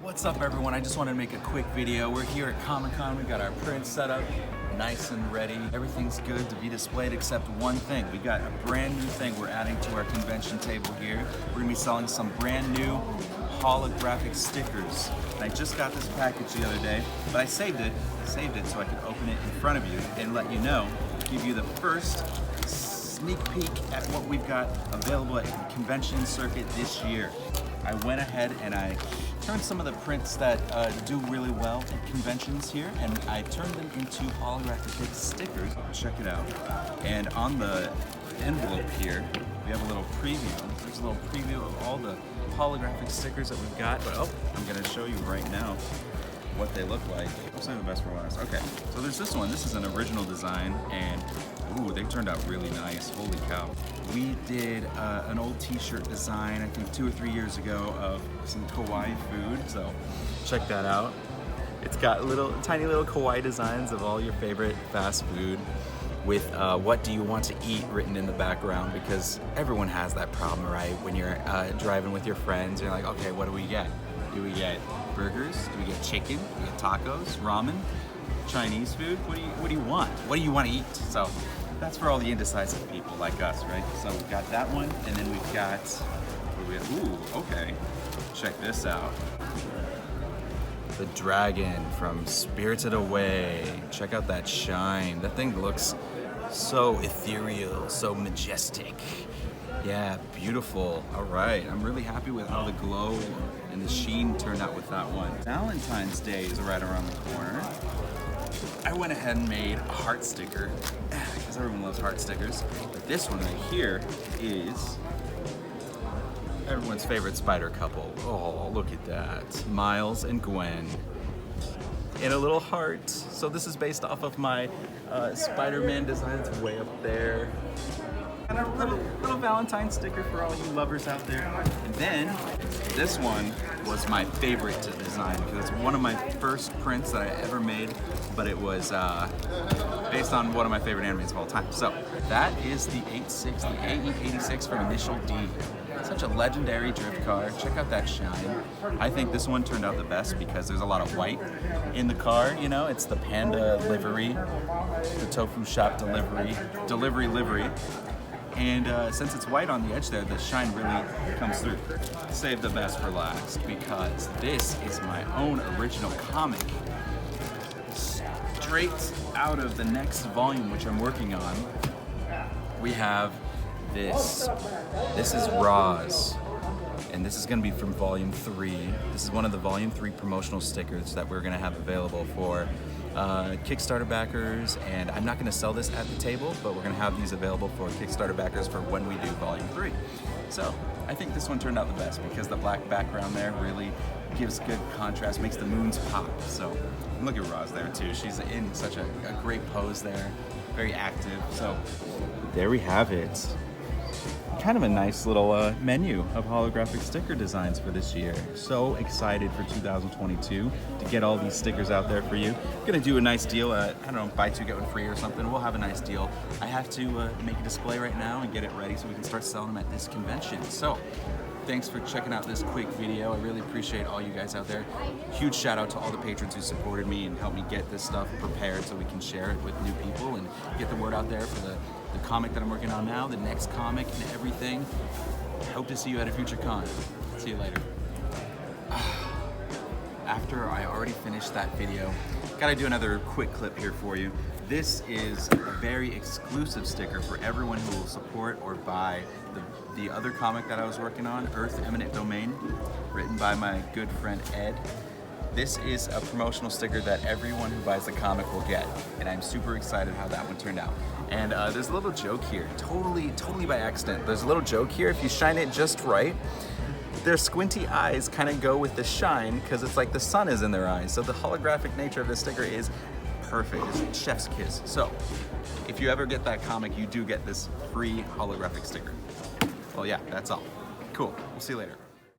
What's up everyone? I just wanted to make a quick video. We're here at Comic-Con. We got our prints set up nice and ready. Everything's good to be displayed except one thing. We got a brand new thing we're adding to our convention table here. We're gonna be selling some brand new holographic stickers. And I just got this package the other day, but I saved it so I could open it in front of you and let you know, give you the first sneak peek at what we've got available at the convention circuit this year. I went ahead and I turned some of the prints that do really well at conventions here, and I turned them into holographic stickers. Check it out. And on the envelope here, we have a little preview. There's a little preview of all the holographic stickers that we've got. But I'm gonna show you right now what they look like. I'll save the best for last. Okay, so there's this one. This is an original design, and ooh, they turned out really nice. Holy cow. We did an old t-shirt design, I think 2 or 3 years ago, of some kawaii food, so check that out. It's got tiny little kawaii designs of all your favorite fast food with what do you want to eat written in the background, because everyone has that problem, right? When you're driving with your friends, you're like, okay, what do we get? Do we get burgers? Do we get chicken? Do we get tacos? Ramen? Chinese food? What do you want? What do you want to eat? So that's for all the indecisive people like us, right? So we've got that one, and then we've got, what do we have? Ooh, okay. Check this out. The dragon from Spirited Away. Check out that shine. That thing looks so ethereal, so majestic. Yeah, beautiful. All right, I'm really happy with how the glow and the sheen turned out with that one. Valentine's Day is right around the corner. I went ahead and made a heart sticker, because everyone loves heart stickers. But this one right here is everyone's favorite spider couple. Oh, look at that. Miles and Gwen. In a little heart. So this is based off of my Spider-Man design. It's way up there. And a little Valentine sticker for all you lovers out there. And then this one was my favorite to design, because it's one of my first prints that I ever made, but it was based on one of my favorite animes of all time. So that is the 86, the AE86 from Initial D. Such a legendary drift car. Check out that shine. I think this one turned out the best because there's a lot of white in the car, you know? It's the panda livery, the tofu shop delivery livery. And since it's white on the edge there, the shine really comes through. Save the best for last, because this is my own original comic. Straight out of the next volume, which I'm working on, we have this. This is Roz, and this is gonna be from volume 3. This is one of the volume 3 promotional stickers that we're gonna have available for Kickstarter backers, and I'm not gonna sell this at the table, but we're gonna have these available for Kickstarter backers for when we do volume 3. So I think this one turned out the best because the black background there really gives good contrast, makes the moons pop. So look at Roz there too. She's in such a great pose there, very active. So there we have it. Kind of a nice little menu of holographic sticker designs for this year. So excited for 2022 to get all these stickers out there for you. Gonna do a nice deal at, I don't know, buy 2 get 1 free or something. We'll have a nice deal. I have to make a display right now and get it ready so we can start selling them at this convention. So thanks for checking out this quick video. I really appreciate all you guys out there. Huge shout out to all the patrons who supported me and helped me get this stuff prepared so we can share it with new people and get the word out there for the comic that I'm working on now, the next comic and everything. Hope to see you at a future con. See you later. After I already finished that video, gotta do another quick clip here for you. This is a very exclusive sticker for everyone who will support or buy the other comic that I was working on, Earth Eminent Domain, written by my good friend Ed. This is a promotional sticker that everyone who buys the comic will get, and I'm super excited how that one turned out. And there's a little joke here, totally by accident. There's a little joke here. If you shine it just right, their squinty eyes kind of go with the shine because it's like the sun is in their eyes. So the holographic nature of this sticker is perfect. It's chef's kiss. So if you ever get that comic, you do get this free holographic sticker. Well, yeah, that's all. Cool. We'll see you later.